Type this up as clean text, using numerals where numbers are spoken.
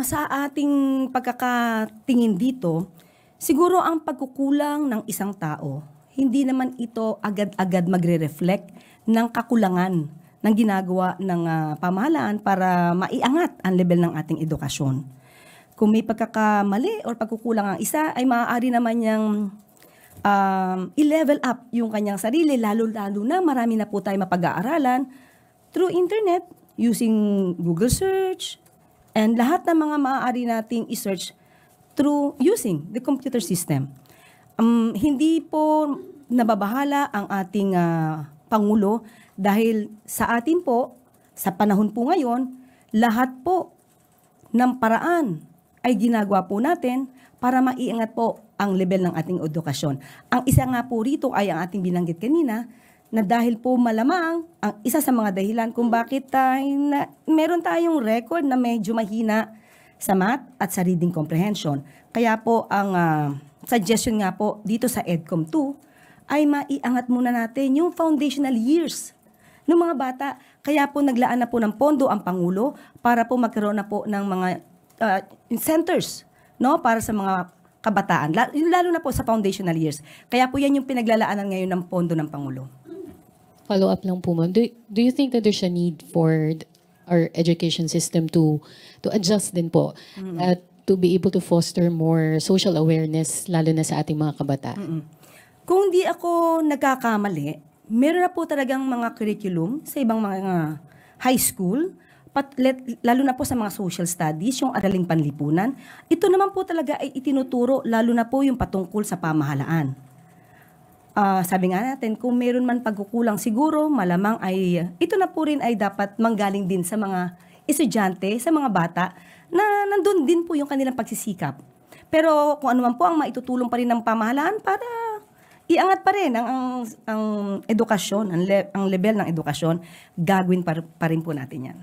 Sa ating pagkakatingin dito, siguro ang pagkukulang ng isang tao, hindi naman ito agad-agad magre-reflect ng kakulangan ng ginagawa ng pamahalaan para maiangat ang level ng ating edukasyon. Kung may pagkakamali or pagkukulang ang isa, ay maaari naman niyang i-level up yung kanyang sarili, lalo-lalo na marami na po tayo mapag-aaralan through internet, using Google search, and lahat ng mga maaari nating i-search through using the computer system. Hindi po nababahala ang ating Pangulo dahil sa atin po, sa panahon po ngayon, lahat po ng paraan ay ginagawa po natin para maiangat po ang level ng ating edukasyon. Ang isa nga po rito ay ang ating binanggit kanina, na dahil po malamang ang isa sa mga dahilan kung bakit meron tayong record na medyo mahina sa math at sa reading comprehension. Kaya po ang suggestion nga po dito sa EDCOM 2 ay maiangat muna natin yung foundational years ng mga bata. Kaya po naglaan na po ng pondo ang Pangulo para po magkaroon na po ng mga centers, no, para sa mga kabataan, lalo na po sa foundational years. Kaya po yan yung pinaglalaanan ngayon ng pondo ng Pangulo. Follow-up lang po, ma'am. Do you think that there's a need for our education system to adjust din po at to be able to foster more social awareness, lalo na sa ating mga kabataan? Kung di ako nagkakamali, meron na po talagang mga curriculum sa ibang mga high school, lalo na po sa mga social studies, yung araling panlipunan. Ito naman po talaga ay itinuturo, lalo na po yung patungkol sa pamahalaan. Sabi nga natin, kung meron man pagkukulang siguro, malamang ay ito na po rin ay dapat manggaling din sa mga estudyante, sa mga bata, na nandun din po yung kanilang pagsisikap. Pero kung ano man po ang maitutulong pa rin ng pamahalaan para iangat pa rin ang edukasyon, ang level ng edukasyon, gagawin pa rin po natin yan.